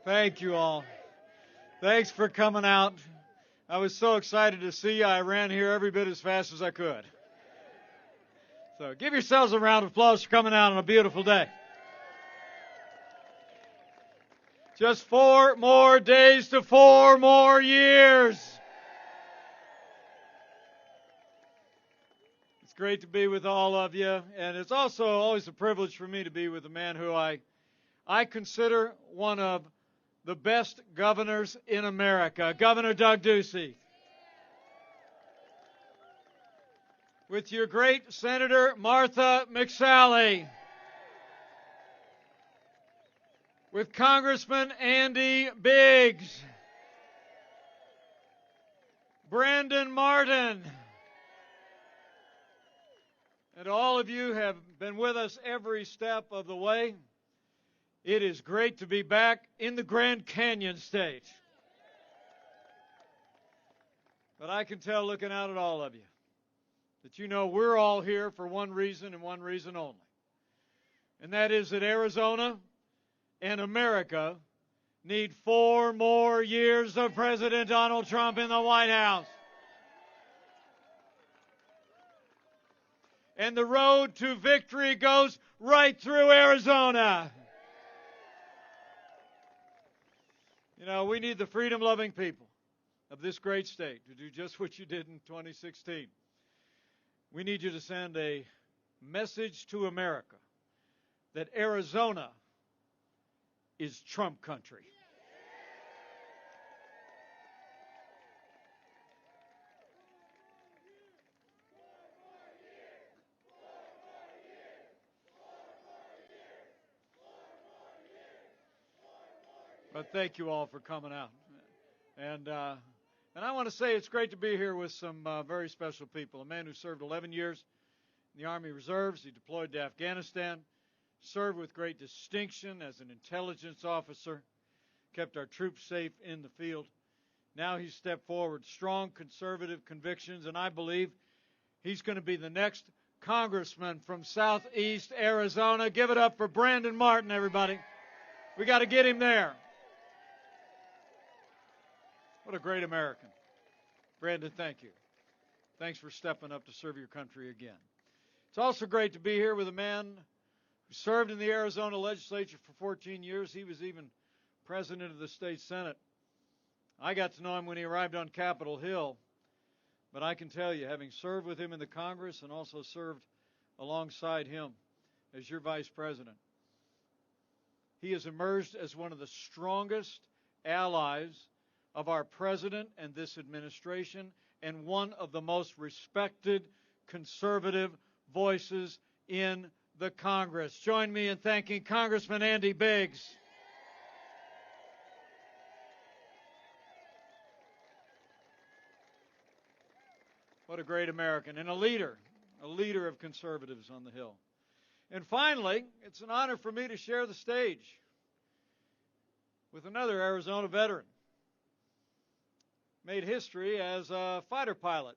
Thank you all. Thanks for coming out. I was so excited to see you. I ran here every bit as fast as I could. So give yourselves a round of applause for coming out on a beautiful day. Just 4 more days to 4 more years. It's great to be with all of you, and it's also always a privilege for me to be with a man who I consider one of the best governors in America, Governor Doug Ducey. With your great Senator Martha McSally. With Congressman Andy Biggs. Brandon Martin. And all of you have been with us every step of the way. It is great to be back in the Grand Canyon State. But I can tell looking out at all of you that you know we're all here for one reason and one reason only. And that is that Arizona and America need 4 more years of President Donald Trump in the White House. And the road to victory goes right through Arizona. You know, we need the freedom-loving people of this great state to do just what you did in 2016. We need you to send a message to America that Arizona is Trump country. But thank you all for coming out. And I want to say it's great to be here with some very special people. A man who served 11 years in the Army Reserves. He deployed to Afghanistan, served with great distinction as an intelligence officer, kept our troops safe in the field. Now he's stepped forward, strong conservative convictions, and I believe he's going to be the next congressman from Southeast Arizona. Give it up for Brandon Martin, everybody. We got to get him there. What a great American. Brandon, thank you. Thanks for stepping up to serve your country again. It's also great to be here with a man who served in the Arizona legislature for 14 years. He was even president of the state senate. I got to know him when he arrived on Capitol Hill. But I can tell you, having served with him in the Congress and also served alongside him as your vice president, he has emerged as one of the strongest allies of our president and this administration, and one of the most respected conservative voices in the Congress. Join me in thanking Congressman Andy Biggs. What a great American, and a leader of conservatives on the Hill. And finally, it's an honor for me to share the stage with another Arizona veteran. Made history as a fighter pilot.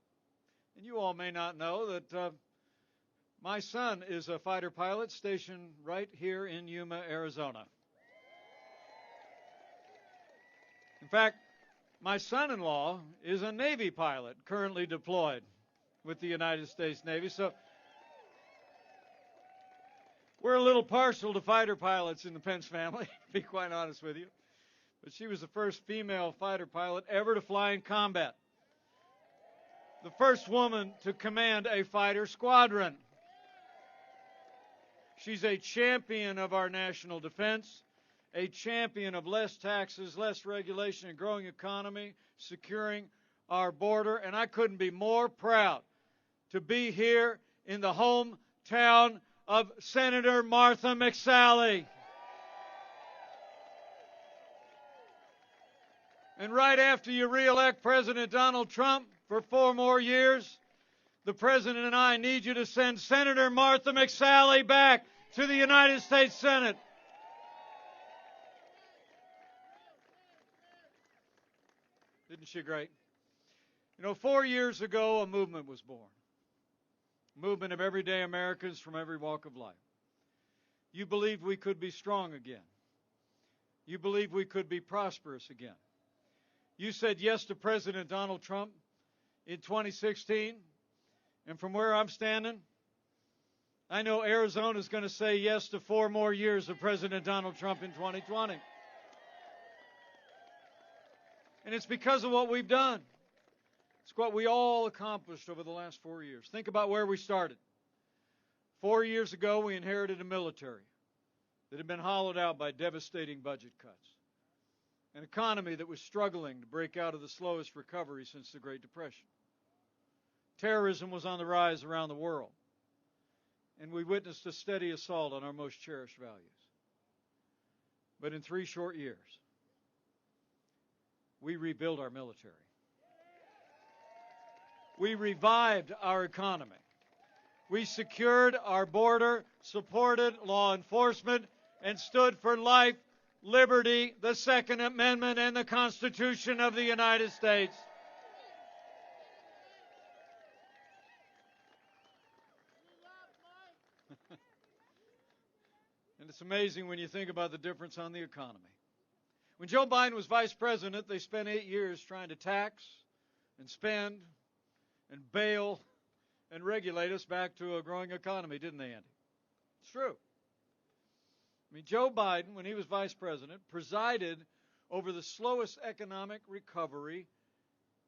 And you all may not know that my son is a fighter pilot stationed right here in Yuma, Arizona. In fact, my son-in-law is a Navy pilot currently deployed with the United States Navy. So we're a little partial to fighter pilots in the Pence family, to be quite honest with you. But she was the first female fighter pilot ever to fly in combat. The first woman to command a fighter squadron. She's a champion of our national defense, a champion of less taxes, less regulation, a growing economy, securing our border. And I couldn't be more proud to be here in the hometown of Senator Martha McSally. And right after you re-elect President Donald Trump for 4 more years, the President and I need you to send Senator Martha McSally back to the United States Senate. Isn't she great? You know, 4 years ago, a movement was born. A movement of everyday Americans from every walk of life. You believed we could be strong again. You believe we could be prosperous again. You said yes to President Donald Trump in 2016, and from where I'm standing, I know Arizona is going to say yes to 4 more years of President Donald Trump in 2020. And it's because of what we've done. It's what we all accomplished over the last 4 years. Think about where we started. 4 years ago, we inherited a military that had been hollowed out by devastating budget cuts. An economy that was struggling to break out of the slowest recovery since the Great Depression. Terrorism was on the rise around the world. And we witnessed a steady assault on our most cherished values. But in 3 short years, we rebuilt our military. We revived our economy. We secured our border, supported law enforcement, and stood for life, liberty, the Second Amendment, and the Constitution of the United States. And it's amazing when you think about the difference on the economy. When Joe Biden was vice president, they spent 8 years trying to tax and spend and bail and regulate us back to a growing economy, didn't they, Andy? It's true. I mean, Joe Biden, when he was vice president, presided over the slowest economic recovery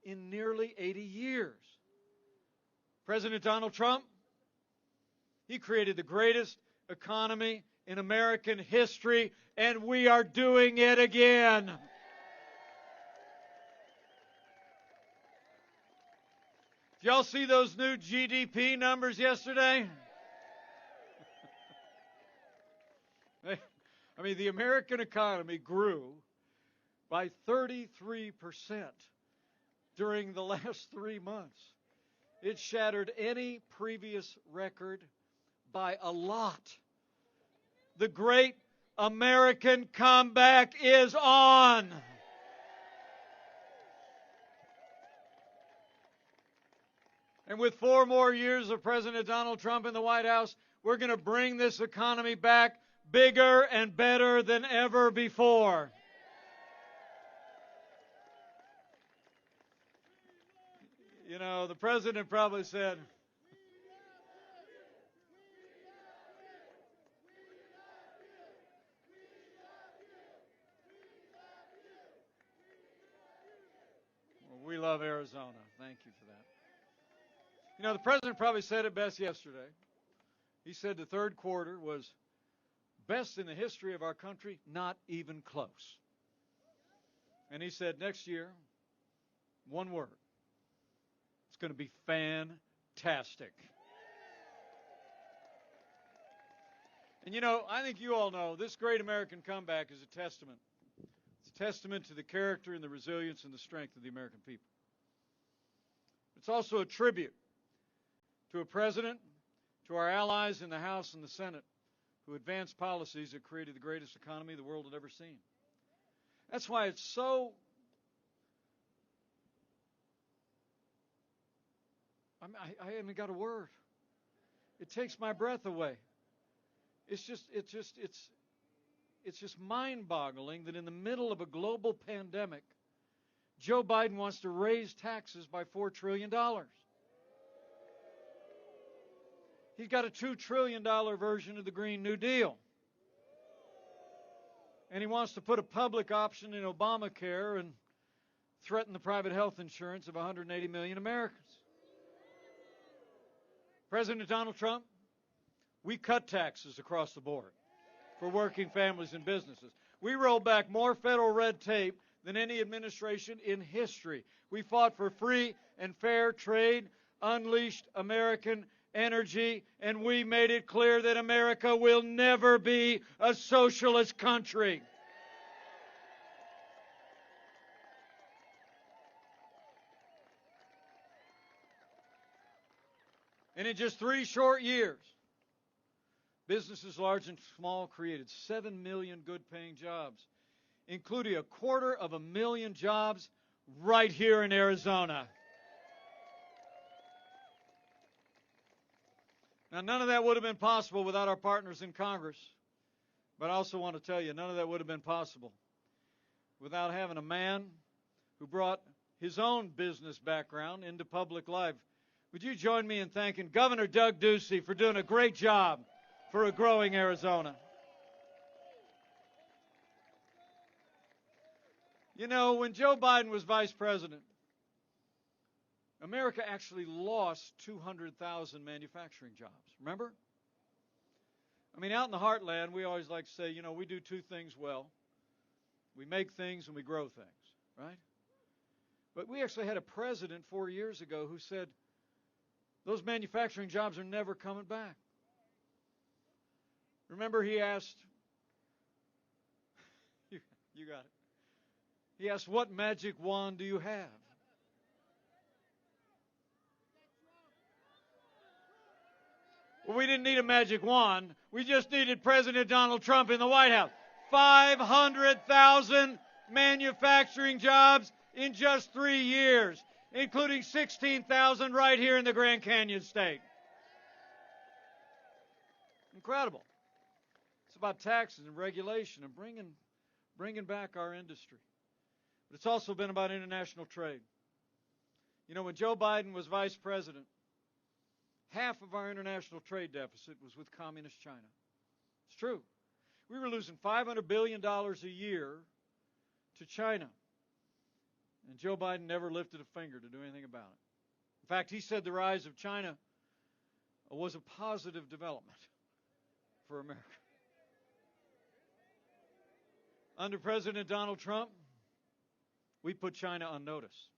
in nearly 80 years. President Donald Trump, he created the greatest economy in American history, and we are doing it again. Did y'all see those new GDP numbers yesterday? I mean, the American economy grew by 33% during the last 3 months. It shattered any previous record by a lot. The great American comeback is on. And with 4 more years of President Donald Trump in the White House, we're going to bring this economy back bigger and better than ever before. You know, the president probably said, well, we love Arizona. Thank you for that. You know, the president probably said it best yesterday. He said the third quarter was best in the history of our country, not even close. And he said next year, one word, it's going to be fantastic. And you know, I think you all know this great American comeback is a testament. It's a testament to the character and the resilience and the strength of the American people. It's also a tribute to a president, to our allies in the House and the Senate, who advanced policies that created the greatest economy the world had ever seen. That's why it's so, I haven't got a word. It takes my breath away. It's just mind-boggling that in the middle of a global pandemic, Joe Biden wants to raise taxes by $4 trillion. He's got a $2 trillion version of the Green New Deal. And he wants to put a public option in Obamacare and threaten the private health insurance of 180 million Americans. President Donald Trump, we cut taxes across the board for working families and businesses. We rolled back more federal red tape than any administration in history. We fought for free and fair trade, unleashed American energy, and we made it clear that America will never be a socialist country. And in just 3 short years, businesses large and small created 7 million good-paying jobs, including 250,000 jobs right here in Arizona. Now, none of that would have been possible without our partners in Congress. But I also want to tell you, none of that would have been possible without having a man who brought his own business background into public life. Would you join me in thanking Governor Doug Ducey for doing a great job for a growing Arizona? You know, when Joe Biden was vice president, America actually lost 200,000 manufacturing jobs. Remember? I mean, out in the heartland, we always like to say, you know, we do two things well. We make things and we grow things, right? But we actually had a president 4 years ago who said, those manufacturing jobs are never coming back. Remember, he asked, you got it. He asked, what magic wand do you have? Well, we didn't need a magic wand. We just needed President Donald Trump in the White House. 500,000 manufacturing jobs in just 3 years, including 16,000 right here in the Grand Canyon State. Incredible. It's about taxes and regulation and bringing back our industry. But it's also been about international trade. You know, when Joe Biden was vice president, half of our international trade deficit was with communist China. It's true. We were losing $500 billion a year to China. And Joe Biden never lifted a finger to do anything about it. In fact, he said the rise of China was a positive development for America. Under President Donald Trump, we put China on notice.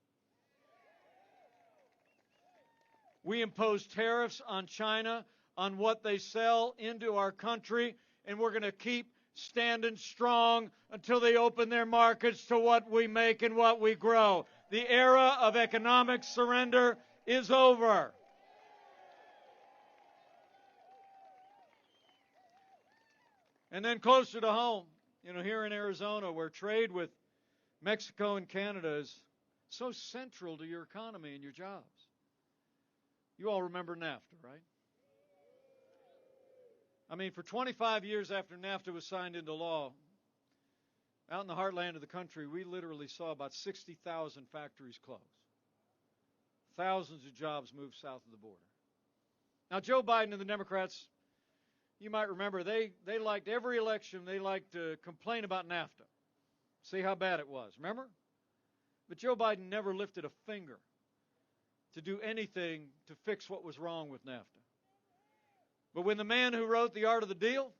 We impose tariffs on China on what they sell into our country, and we're going to keep standing strong until they open their markets to what we make and what we grow. The era of economic surrender is over. And then closer to home, you know, here in Arizona, where trade with Mexico and Canada is so central to your economy and your jobs. You all remember NAFTA, right? I mean, for 25 years after NAFTA was signed into law, out in the heartland of the country, we literally saw about 60,000 factories close. Thousands of jobs moved south of the border. Now, Joe Biden and the Democrats, you might remember, they liked every election, they liked to complain about NAFTA. See how bad it was, remember? But Joe Biden never lifted a finger to do anything to fix what was wrong with NAFTA. But when the man who wrote The Art of the Deal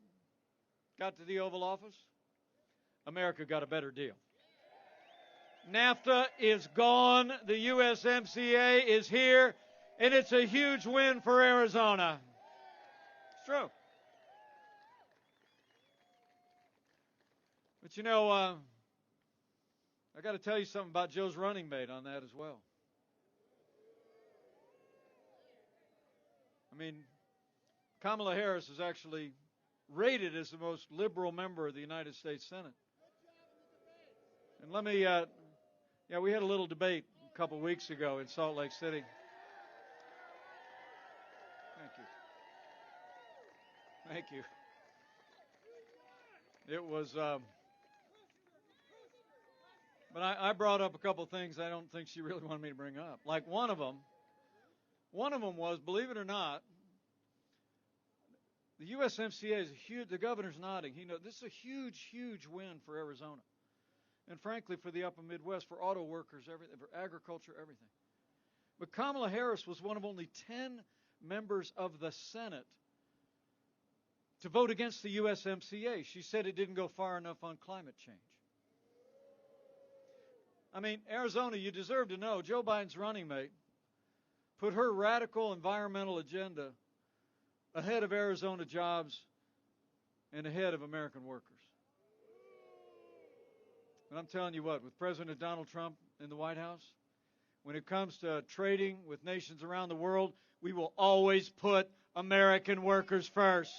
got to the Oval Office, America got a better deal. NAFTA is gone, the USMCA is here, and it's a huge win for Arizona. It's true. But you know, I got to tell you something about Joe's running mate on that as well. I mean, Kamala Harris is actually rated as the most liberal member of the United States Senate. And let me, we had a little debate a couple weeks ago in Salt Lake City. Thank you. It was, but I brought up a couple things I don't think she really wanted me to bring up. Like one of them was, believe it or not, the USMCA is a huge, the governor's nodding. He knows this is a huge, huge win for Arizona. And frankly, for the upper Midwest, for auto workers, everything, for agriculture, everything. But Kamala Harris was one of only 10 members of the Senate to vote against the USMCA. She said it didn't go far enough on climate change. I mean, Arizona, you deserve to know, Joe Biden's running mate put her radical environmental agenda ahead of Arizona jobs and ahead of American workers. And I'm telling you what, with President Donald Trump in the White House, when it comes to trading with nations around the world, we will always put American workers first.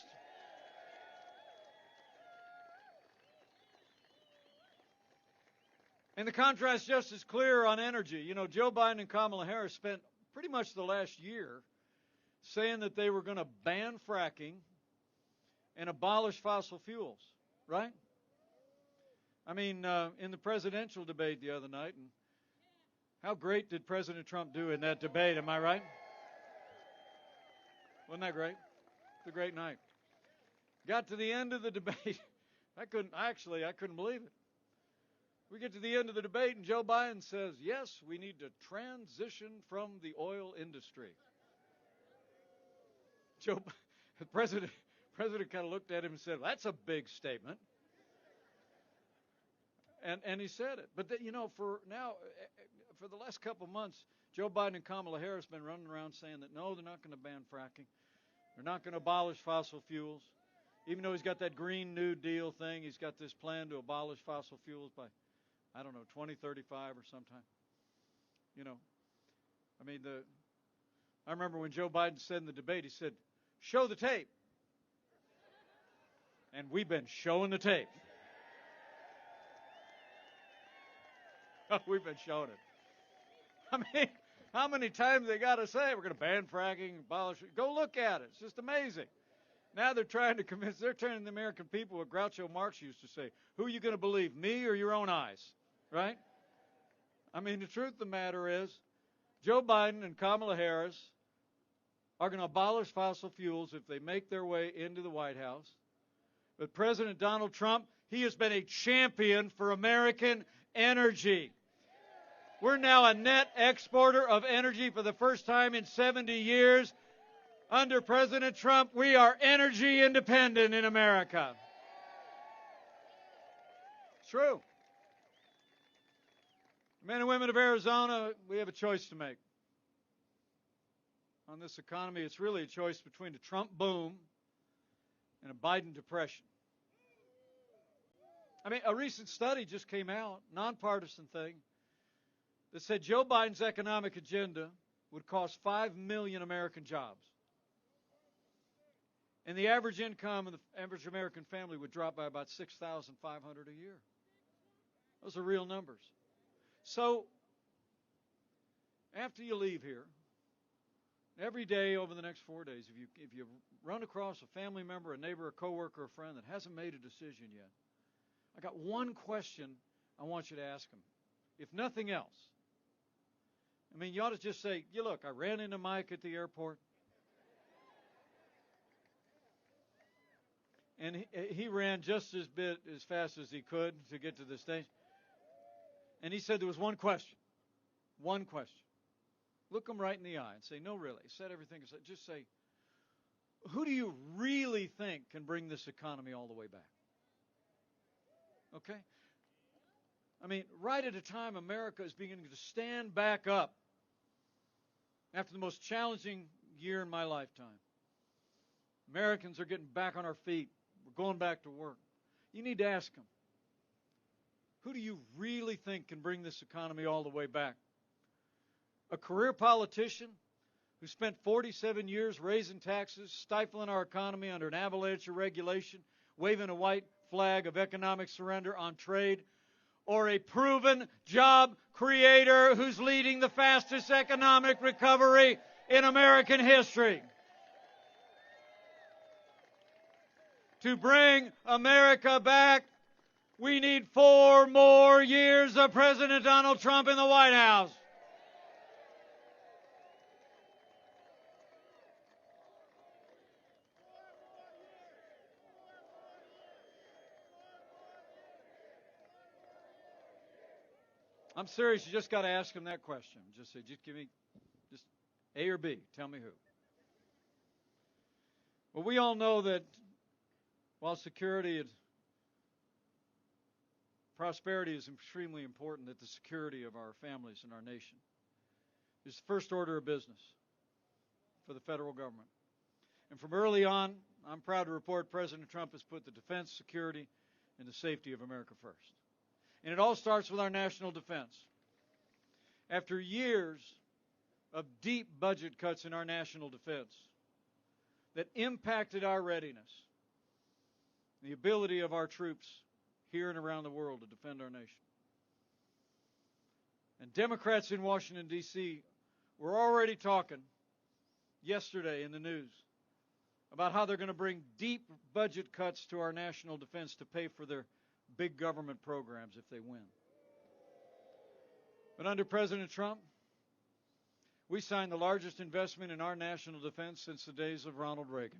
And the contrast just as clear on energy. You know, Joe Biden and Kamala Harris spent pretty much the last year saying that they were going to ban fracking and abolish fossil fuels, right? I mean, in the presidential debate the other night, and how great did President Trump do in that debate? Am I right? Wasn't that great? It's a great night. Got to the end of the debate. I couldn't believe it. We get to the end of the debate, and Joe Biden says, yes, we need to transition from the oil industry. The president kind of looked at him and said, that's a big statement. And he said it. But, for the last couple of months, Joe Biden and Kamala Harris have been running around saying that, no, they're not going to ban fracking. They're not going to abolish fossil fuels. Even though he's got that Green New Deal thing, he's got this plan to abolish fossil fuels by, 2035 or sometime. I remember when Joe Biden said in the debate, he said, show the tape. And we've been showing the tape. We've been showing it. How many times they got to say we're going to ban fracking, abolish it? Go look at it. It's just amazing. Now they're turning the American people what Groucho Marx used to say. Who are you going to believe, me or your own eyes? Right? The truth of the matter is, Joe Biden and Kamala Harris are going to abolish fossil fuels if they make their way into the White House. But President Donald Trump, he has been a champion for American energy. We're now a net exporter of energy for the first time in 70 years. Under President Trump, we are energy independent in America. It's true. Men and women of Arizona, we have a choice to make. On this economy, it's really a choice between a Trump boom and a Biden depression. A recent study just came out, nonpartisan thing, that said Joe Biden's economic agenda would cost 5 million American jobs. And the average income of the average American family would drop by about $6,500 a year. Those are real numbers. So, after you leave here, every day over the next 4 days, if you run across a family member, a neighbor, a coworker, a friend that hasn't made a decision yet, I got one question I want you to ask them. If nothing else, you ought to just say, look, I ran into Mike at the airport. And he ran just as fast as he could to get to the station. And he said there was one question. One question. Look him right in the eye and say, no, really. He said everything. Just say, who do you really think can bring this economy all the way back? Okay? Right at a time America is beginning to stand back up after the most challenging year in my lifetime. Americans are getting back on our feet. We're going back to work. You need to ask them, who do you really think can bring this economy all the way back? A career politician who spent 47 years raising taxes, stifling our economy under an avalanche of regulation, waving a white flag of economic surrender on trade, or a proven job creator who's leading the fastest economic recovery in American history? To bring America back, we need 4 more years of President Donald Trump in the White House. I'm serious. You just got to ask him that question. Just say, just give me, just A or B. Tell me who. Well, we all know that while security and prosperity is extremely important, that the security of our families and our nation is the first order of business for the federal government. And from early on, I'm proud to report President Trump has put the defense, security, and the safety of America first. And it all starts with our national defense. After years of deep budget cuts in our national defense that impacted our readiness, the ability of our troops here and around the world to defend our nation. And Democrats in Washington, D.C. were already talking yesterday in the news about how they're going to bring deep budget cuts to our national defense to pay for their big government programs if they win. But under President Trump, we signed the largest investment in our national defense since the days of Ronald Reagan.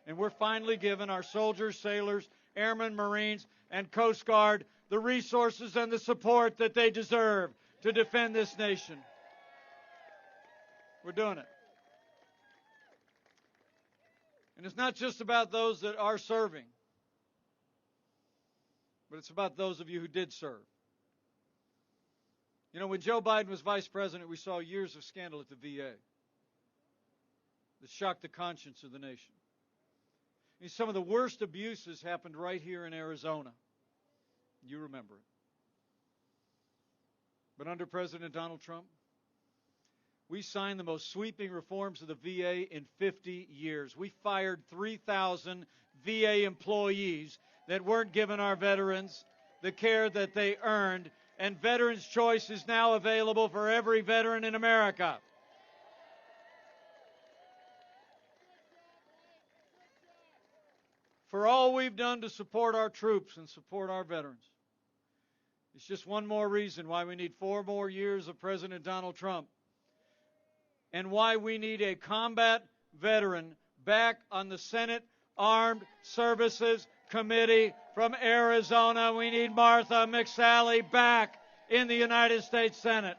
And we're finally giving our soldiers, sailors, airmen, Marines, and Coast Guard the resources and the support that they deserve to defend this nation. We're doing it. And it's not just about those that are serving, but it's about those of you who did serve. You know, when Joe Biden was vice president, we saw years of scandal at the VA that shocked the conscience of the nation. And some of the worst abuses happened right here in Arizona. You remember it. But under President Donald Trump, we signed the most sweeping reforms of the VA in 50 years. We fired 3,000 VA employees that weren't giving our veterans the care that they earned, and Veterans Choice is now available for every veteran in America. For all we've done to support our troops and support our veterans, it's just one more reason why we need 4 more years of President Donald Trump, and why we need a combat veteran back on the Senate Armed Services Committee from Arizona. We need Martha McSally back in the United States Senate.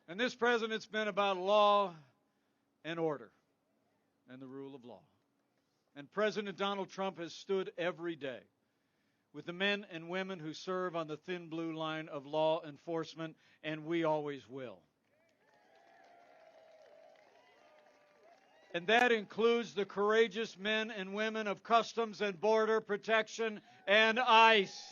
And this president's been about law and order and the rule of law. And President Donald Trump has stood every day with the men and women who serve on the thin blue line of law enforcement, and we always will. And that includes the courageous men and women of Customs and Border Protection and ICE.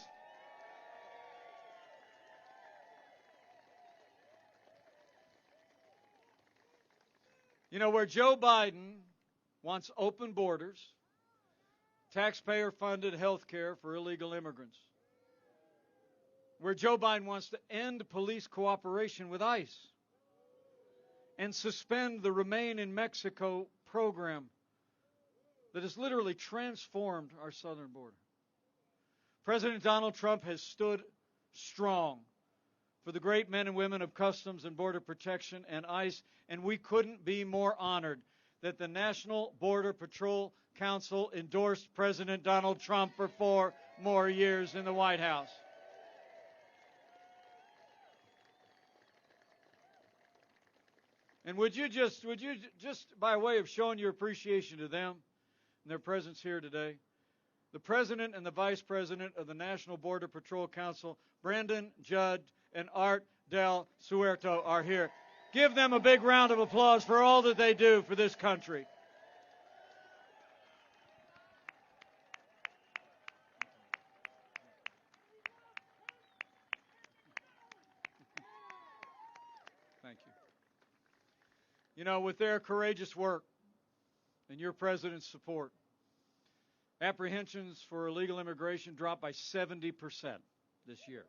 You know, where Joe Biden wants open borders, taxpayer-funded health care for illegal immigrants, where Joe Biden wants to end police cooperation with ICE and suspend the Remain in Mexico program that has literally transformed our southern border. President Donald Trump has stood strong for the great men and women of Customs and Border Protection and ICE, and we couldn't be more honored that the National Border Patrol Council endorsed President Donald Trump for 4 more years in the White House. And would you just by way of showing your appreciation to them and their presence here today, the President and the Vice President of the National Border Patrol Council, Brandon Judd and Art Del Suerto, are here. Give them a big round of applause for all that they do for this country. Thank you. You know, with their courageous work and your President's support, apprehensions for illegal immigration dropped by 70% this year.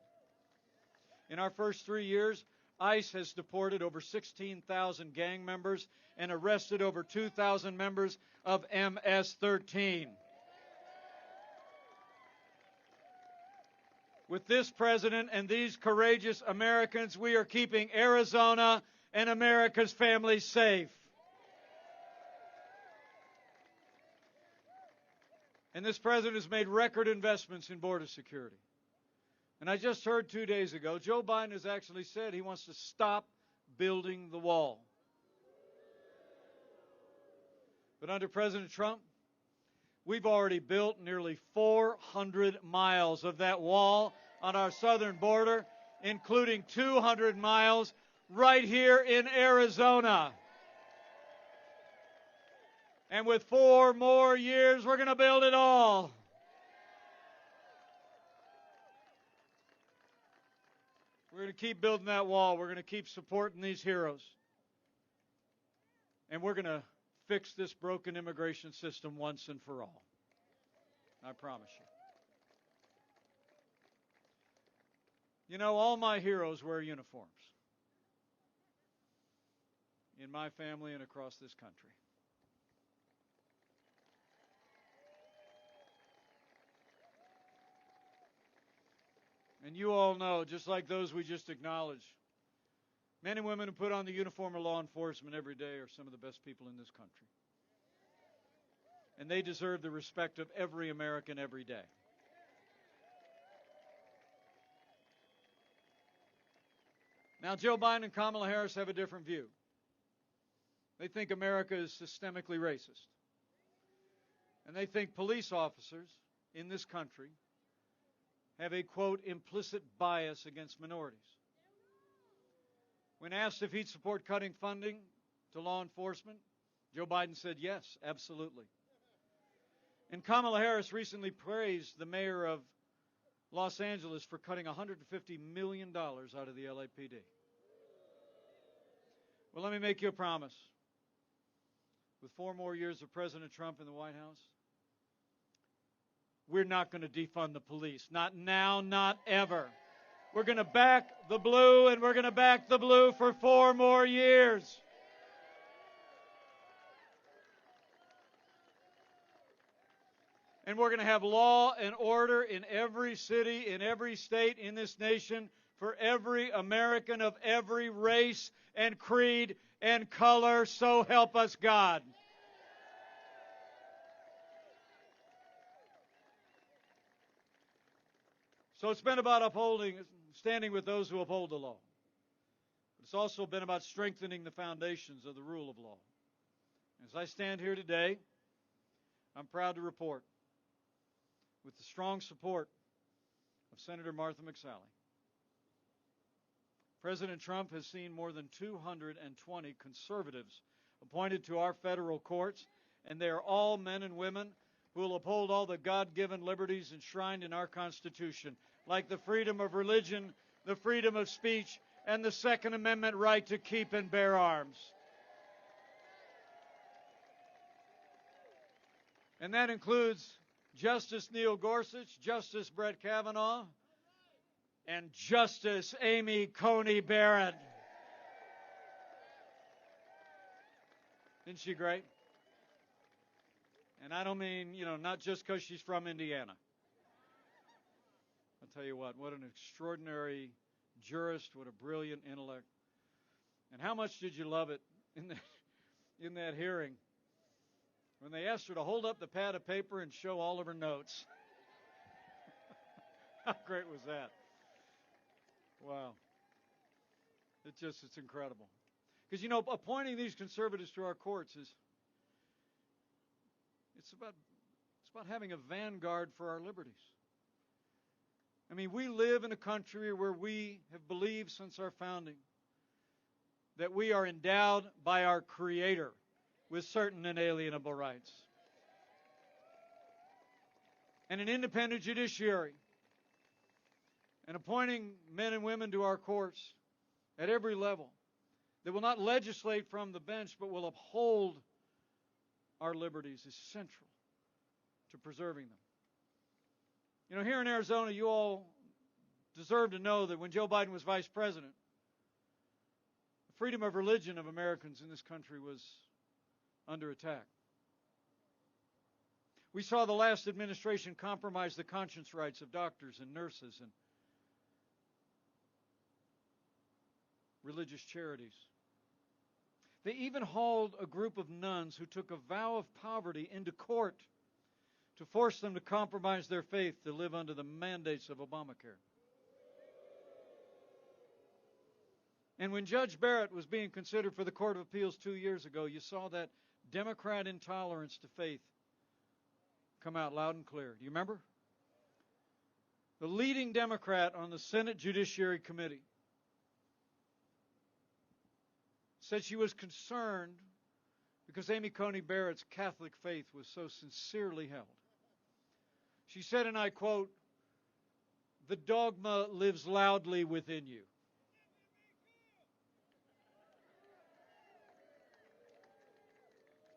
In our first 3 years, ICE has deported over 16,000 gang members and arrested over 2,000 members of MS-13. With this president and these courageous Americans, we are keeping Arizona and America's families safe. And this president has made record investments in border security. And I just heard 2 days ago, Joe Biden has actually said he wants to stop building the wall. But under President Trump, we've already built nearly 400 miles of that wall on our southern border, including 200 miles right here in Arizona. And with 4 more years, we're going to build it all. We're going to keep building that wall. We're going to keep supporting these heroes. And we're going to fix this broken immigration system once and for all. I promise you. You know, all my heroes wear uniforms in my family and across this country. And you all know, just like those we just acknowledged, men and women who put on the uniform of law enforcement every day are some of the best people in this country. And they deserve the respect of every American every day. Now, Joe Biden and Kamala Harris have a different view. They think America is systemically racist. And they think police officers in this country have a, quote, implicit bias against minorities. When asked if he'd support cutting funding to law enforcement, Joe Biden said yes, absolutely. And Kamala Harris recently praised the mayor of Los Angeles for cutting $150 million out of the LAPD. Well, let me make you a promise. With 4 more years of President Trump in the White House, we're not going to defund the police. Not now, not ever. We're going to back the blue, and we're going to back the blue for 4 more years. And we're going to have law and order in every city, in every state in this nation, for every American of every race and creed and color, so help us God. So it's been about standing with those who uphold the law. But it's also been about strengthening the foundations of the rule of law. As I stand here today, I'm proud to report, with the strong support of Senator Martha McSally, President Trump has seen more than 220 conservatives appointed to our federal courts, and they are all men and women who will uphold all the God-given liberties enshrined in our Constitution, like the freedom of religion, the freedom of speech, and the Second Amendment right to keep and bear arms. And that includes Justice Neil Gorsuch, Justice Brett Kavanaugh, and Justice Amy Coney Barrett. Isn't she great? And I don't mean, not just because she's from Indiana. I'll tell you what an extraordinary jurist, what a brilliant intellect. And how much did you love it in that hearing when they asked her to hold up the pad of paper and show all of her notes? How great was that? Wow. It's incredible. Because, appointing these conservatives to our courts it's about having a vanguard for our liberties. I mean, we live in a country where we have believed since our founding that we are endowed by our Creator with certain inalienable rights. And an independent judiciary, and appointing men and women to our courts at every level that will not legislate from the bench but will uphold our liberties is central to preserving them. Here in Arizona, you all deserve to know that when Joe Biden was vice president, the freedom of religion of Americans in this country was under attack. We saw the last administration compromise the conscience rights of doctors and nurses and religious charities. They even hauled a group of nuns who took a vow of poverty into court to force them to compromise their faith to live under the mandates of Obamacare. And when Judge Barrett was being considered for the Court of Appeals 2 years ago, you saw that Democrat intolerance to faith come out loud and clear. Do you remember? The leading Democrat on the Senate Judiciary Committee said she was concerned because Amy Coney Barrett's Catholic faith was so sincerely held. She said, and I quote, "The dogma lives loudly within you."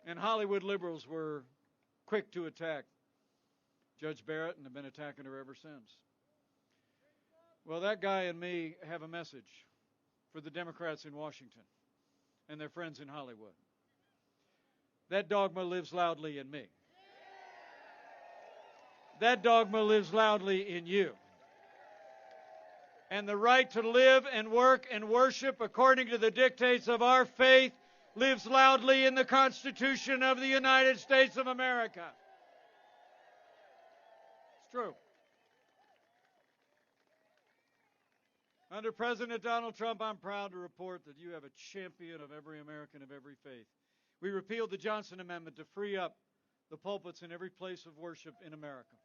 And Hollywood liberals were quick to attack Judge Barrett and have been attacking her ever since. Well, that guy and me have a message for the Democrats in Washington and their friends in Hollywood. That dogma lives loudly in me. That dogma lives loudly in you. and the right to live and work and worship according to the dictates of our faith lives loudly in the Constitution of the United States of America. It's true. Under President Donald Trump, I'm proud to report that you have a champion of every American of every faith. We repealed the Johnson Amendment to free up the pulpits in every place of worship in America.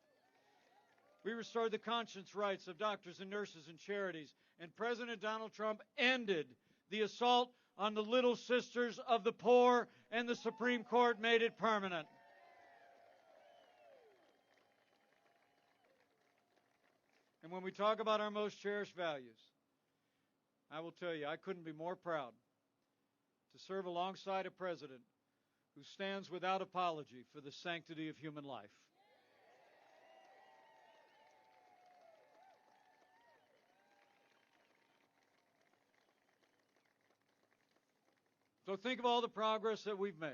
We restored the conscience rights of doctors and nurses and charities. And President Donald Trump ended the assault on the little sisters of the poor, and the Supreme Court made it permanent. And when we talk about our most cherished values, I will tell you, I couldn't be more proud to serve alongside a president who stands without apology for the sanctity of human life. So think of all the progress that we've made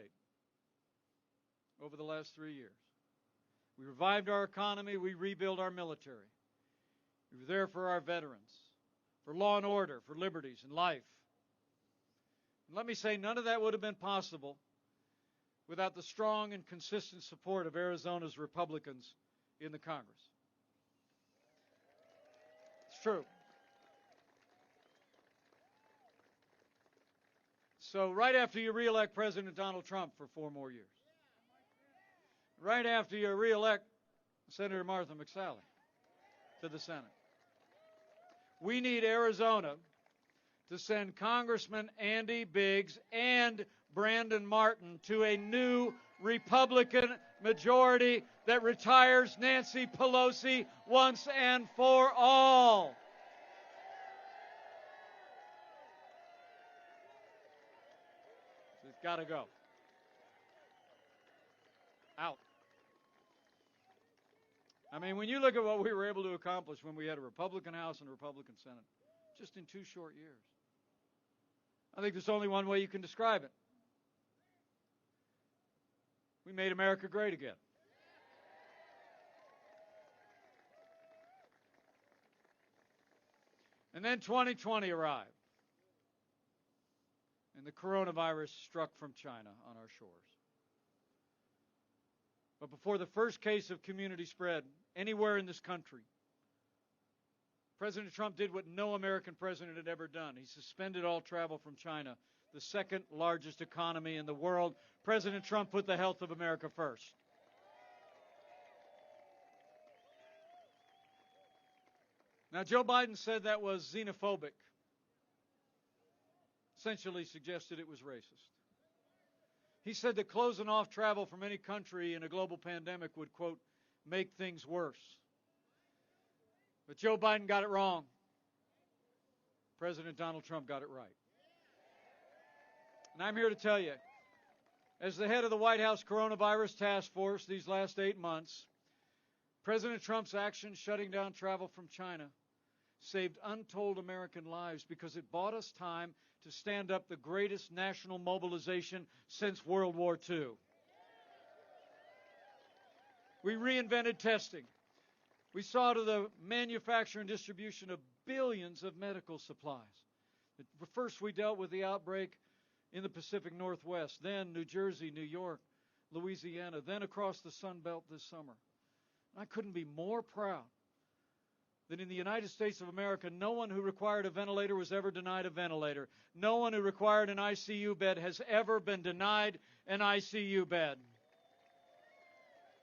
over the last 3 years. We revived our economy. We rebuilt our military. We were there for our veterans, for law and order, for liberties and life. And let me say, none of that would have been possible without the strong and consistent support of Arizona's Republicans in the Congress. It's true. So right after you reelect President Donald Trump for 4 more years, right after you reelect Senator Martha McSally to the Senate, we need Arizona to send Congressman Andy Biggs and Brandon Martin to a new Republican majority that retires Nancy Pelosi once and for all. It's got to go. Out. I mean, when you look at what we were able to accomplish when we had a Republican House and a Republican Senate, just in 2 short years, I think there's only one way you can describe it. We made America great again. And then 2020 arrived, and the coronavirus struck from China on our shores. But before the first case of community spread anywhere in this country, President Trump did what no American president had ever done. He suspended all travel from China, the second largest economy in the world. President Trump put the health of America first. Now, Joe Biden said that was xenophobic, essentially suggested it was racist. He said that closing off travel from any country in a global pandemic would, quote, make things worse. But Joe Biden got it wrong. President Donald Trump got it right. And I'm here to tell you, as the head of the White House Coronavirus Task Force these last 8 months, President Trump's actions shutting down travel from China saved untold American lives because it bought us time to stand up the greatest national mobilization since World War II. We reinvented testing. We saw to the manufacture and distribution of billions of medical supplies. First, we dealt with the outbreak in the Pacific Northwest, then New Jersey, New York, Louisiana, then across the Sun Belt this summer. I couldn't be more proud that in the United States of America, no one who required a ventilator was ever denied a ventilator. No one who required an ICU bed has ever been denied an ICU bed.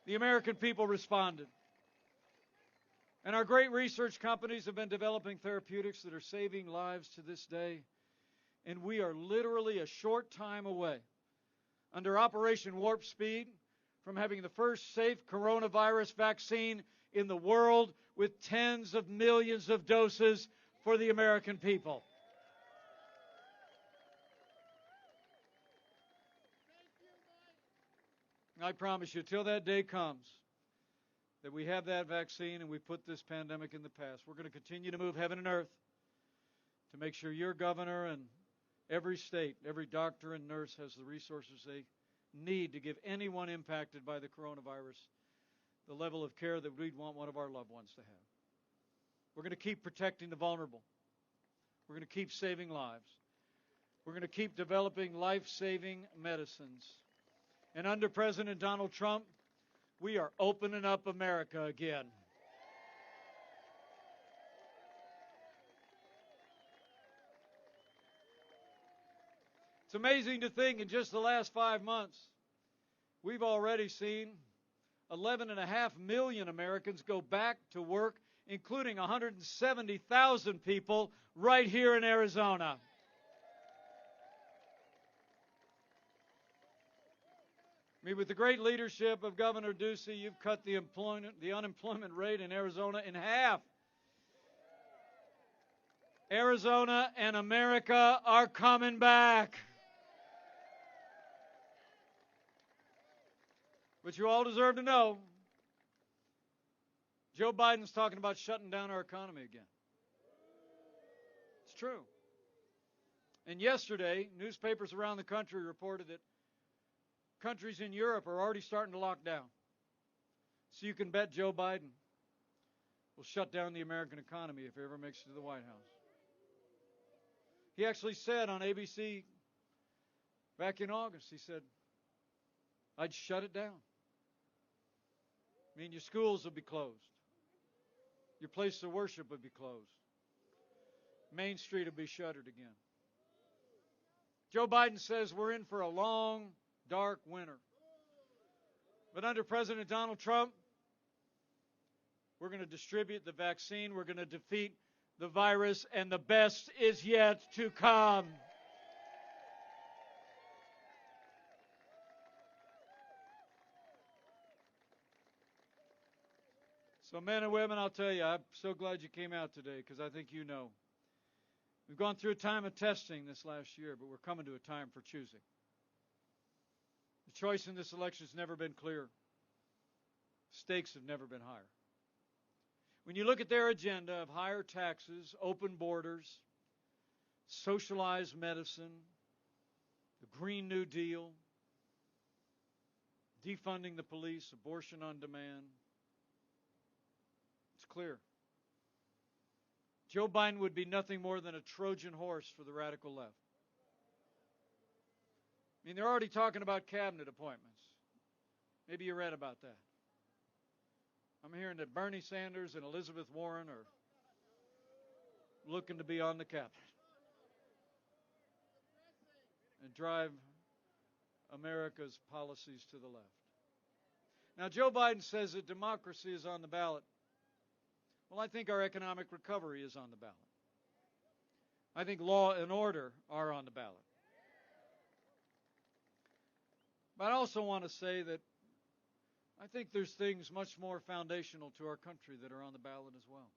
The American people responded. And our great research companies have been developing therapeutics that are saving lives to this day. And we are literally a short time away, under Operation Warp Speed, from having the first safe coronavirus vaccine in the world with tens of millions of doses for the American people. I promise you, till that day comes, that we have that vaccine and we put this pandemic in the past, we're going to continue to move heaven and earth to make sure your governor and every state, every doctor and nurse has the resources they need to give anyone impacted by the coronavirus the level of care that we'd want one of our loved ones to have. We're going to keep protecting the vulnerable. We're going to keep saving lives. We're going to keep developing life-saving medicines. And under President Donald Trump, we are opening up America again. It's amazing to think in just the last 5 months, we've already seen 11.5 million Americans go back to work, including 170,000 people right here in Arizona. I mean, with the great leadership of Governor Ducey, you've cut the unemployment rate in Arizona in half. Arizona and America are coming back. But you all deserve to know, Joe Biden's talking about shutting down our economy again. It's true. And yesterday, newspapers around the country reported that countries in Europe are already starting to lock down. So you can bet Joe Biden will shut down the American economy if he ever makes it to the White House. He actually said on ABC back in August, he said, I'd shut it down. I mean, your schools would be closed. Your place of worship would be closed. Main Street would be shuttered again. Joe Biden says we're in for a long, dark winter. But under President Donald Trump, we're going to distribute the vaccine. We're going to defeat the virus, and the best is yet to come. So men and women, I'll tell you, I'm so glad you came out today because I think you know. We've gone through a time of testing this last year, but we're coming to a time for choosing. The choice in this election has never been clearer. Stakes have never been higher. When you look at their agenda of higher taxes, open borders, socialized medicine, the Green New Deal, defunding the police, abortion on demand, it's clear. Joe Biden would be nothing more than a Trojan horse for the radical left. I mean, they're already talking about cabinet appointments. Maybe you read about that. I'm hearing that Bernie Sanders and Elizabeth Warren are looking to be on the cabinet and drive America's policies to the left. Now, Joe Biden says that democracy is on the ballot. Well, I think our economic recovery is on the ballot. I think law and order are on the ballot. But I also want to say that I think there's things much more foundational to our country that are on the ballot as well.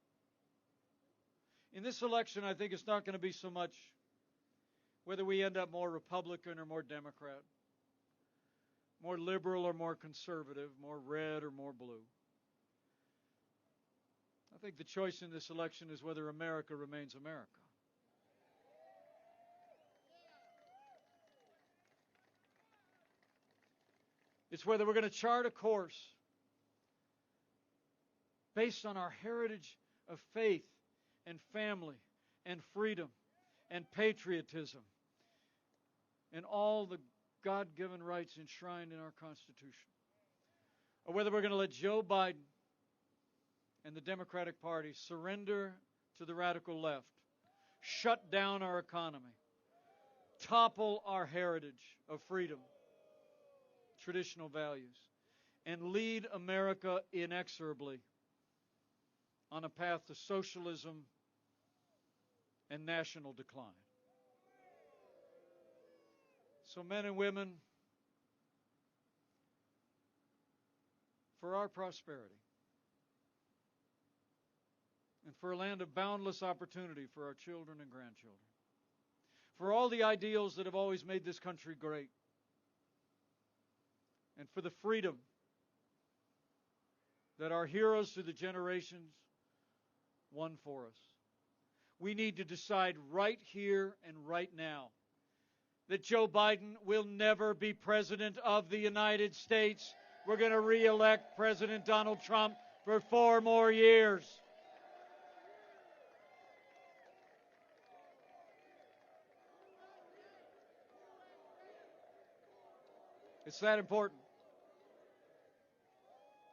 In this election, I think it's not going to be so much whether we end up more Republican or more Democrat, more liberal or more conservative, more red or more blue. I think the choice in this election is whether America remains America. It's whether we're going to chart a course based on our heritage of faith and family and freedom and patriotism and all the God-given rights enshrined in our Constitution. Or whether we're going to let Joe Biden and the Democratic Party surrender to the radical left, shut down our economy, topple our heritage of freedom, traditional values, and lead America inexorably on a path to socialism and national decline. So men and women, for our prosperity, and for a land of boundless opportunity for our children and grandchildren, for all the ideals that have always made this country great, and for the freedom that our heroes through the generations won for us. We need to decide right here and right now that Joe Biden will never be President of the United States. We're going to re-elect President Donald Trump for 4 more years. It's that important.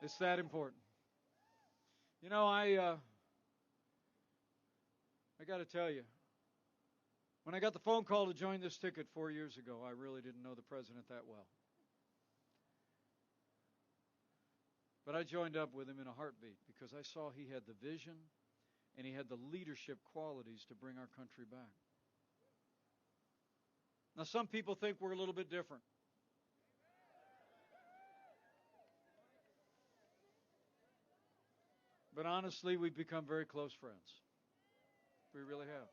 It's that important. You know, I got to tell you, when I got the phone call to join this ticket 4 years ago, I really didn't know the president that well. But I joined up with him in a heartbeat because I saw he had the vision and he had the leadership qualities to bring our country back. Now, some people think we're a little bit different. But honestly, we've become very close friends. We really have.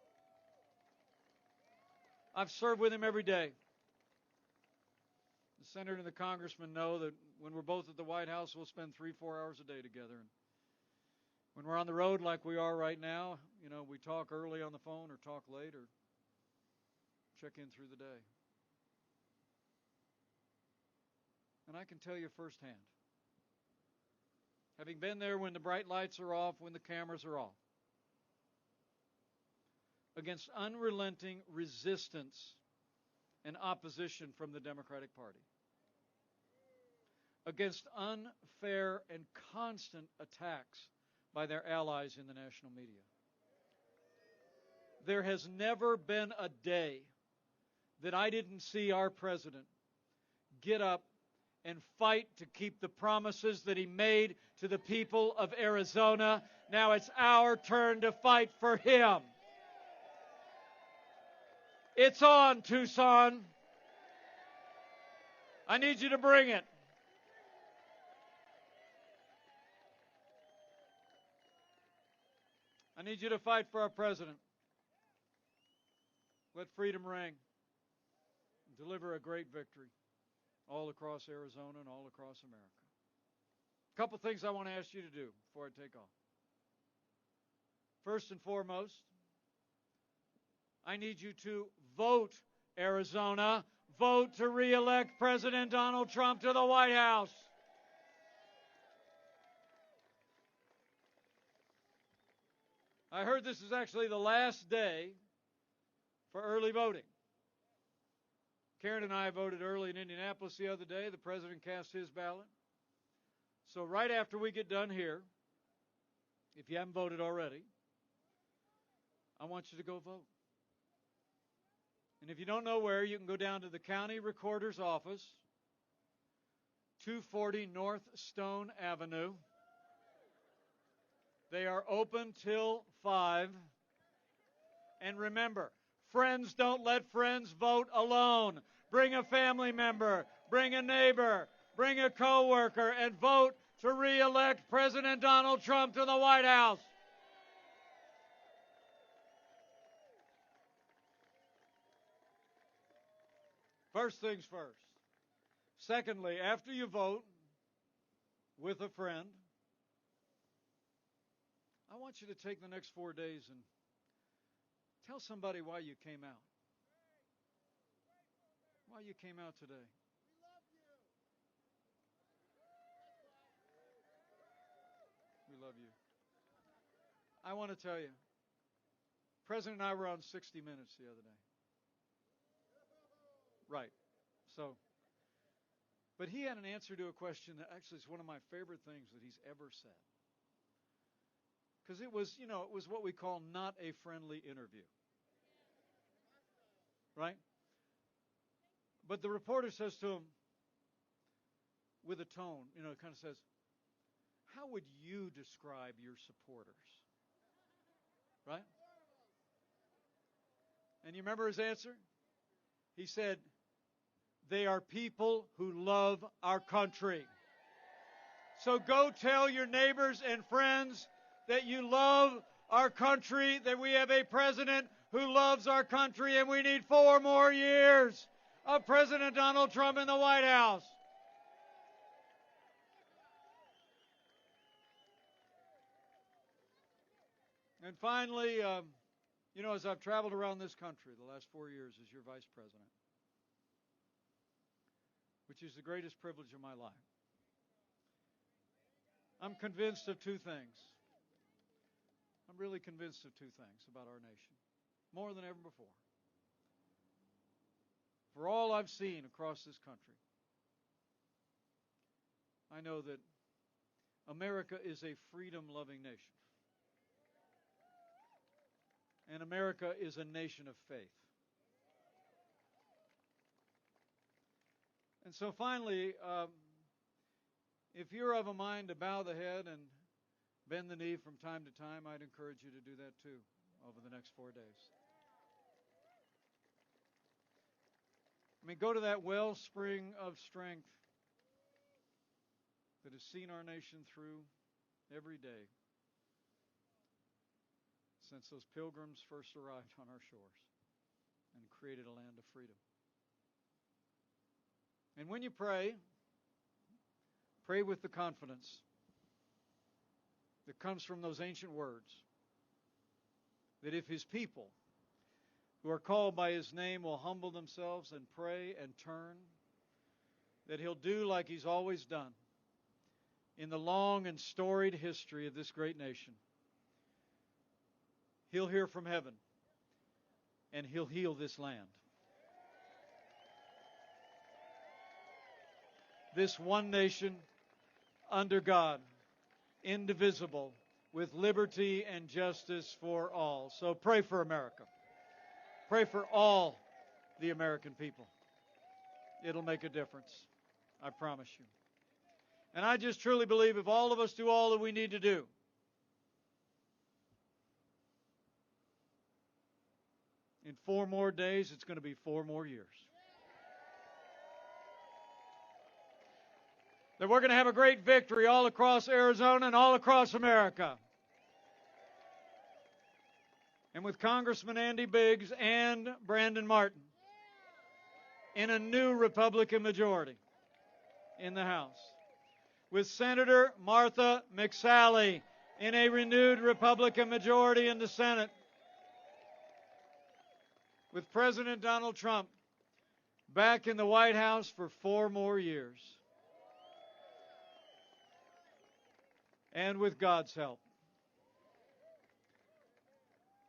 I've served with him every day. The senator and the congressman know that when we're both at the White House, we'll spend 3-4 hours a day together. And when we're on the road like we are right now, you know, we talk early on the phone or talk late or check in through the day. And I can tell you firsthand, having been there when the bright lights are off, when the cameras are off, against unrelenting resistance and opposition from the Democratic Party, against unfair and constant attacks by their allies in the national media. There has never been a day that I didn't see our president get up and fight to keep the promises that he made to the people of Arizona. Now it's our turn to fight for him. It's on, Tucson. I need you to bring it. I need you to fight for our president. Let freedom ring. Deliver a great victory all across Arizona and all across America. A couple things I want to ask you to do before I take off. First and foremost, I need you to vote, Arizona. Vote to re-elect President Donald Trump to the White House. I heard this is actually the last day for early voting. Karen and I voted early in Indianapolis the other day. The president cast his ballot. So right after we get done here, if you haven't voted already, I want you to go vote. And if you don't know where, you can go down to the county recorder's office, 240 North Stone Avenue. They are open till 5. And remember, friends don't let friends vote alone. Bring a family member, bring a neighbor, bring a coworker, and vote to re-elect President Donald Trump to the White House. First things first. Secondly, after you vote with a friend, I want you to take the next 4 days and tell somebody why you came out. Why you came out today. We love you. I want to tell you, President and I were on 60 Minutes the other day. Right. So, but he had an answer to a question that actually is one of my favorite things that he's ever said. Because it was, you know, it was what we call not a friendly interview. Right? But the reporter says to him, with a tone, you know, it kind of says, how would you describe your supporters? Right? And you remember his answer? He said, they are people who love our country. So go tell your neighbors and friends that you love our country, that we have a president who loves our country, and we need 4 more years of President Donald Trump in the White House. And finally, you know, as I've traveled around this country the last 4 years as your vice president, which is the greatest privilege of my life, I'm convinced of 2 things. I'm really convinced of 2 things about our nation, more than ever before. For all I've seen across this country, I know that America is a freedom-loving nation. And America is a nation of faith. And so finally, if you're of a mind to bow the head and bend the knee from time to time, I'd encourage you to do that too over the next 4 days. I mean, go to that wellspring of strength that has seen our nation through every day since those pilgrims first arrived on our shores and created a land of freedom. And when you pray, pray with the confidence that comes from those ancient words, that if His people who are called by His name will humble themselves and pray and turn, that He'll do like He's always done in the long and storied history of this great nation. He'll hear from heaven, and He'll heal this land. This one nation under God, indivisible, with liberty and justice for all. So pray for America. Pray for all the American people. It'll make a difference. I promise you. And I just truly believe if all of us do all that we need to do, in 4 more days, it's going to be 4 more years. That we're going to have a great victory all across Arizona and all across America. And with Congressman Andy Biggs and Brandon Martin in a new Republican majority in the House. With Senator Martha McSally in a renewed Republican majority in the Senate. With President Donald Trump back in the White House for 4 more years. And with God's help,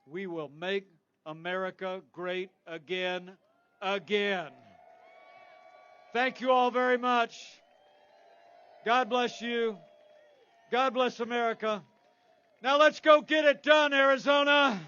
we will make America great again, again. Thank you all very much. God bless you. God bless America. Now let's go get it done, Arizona.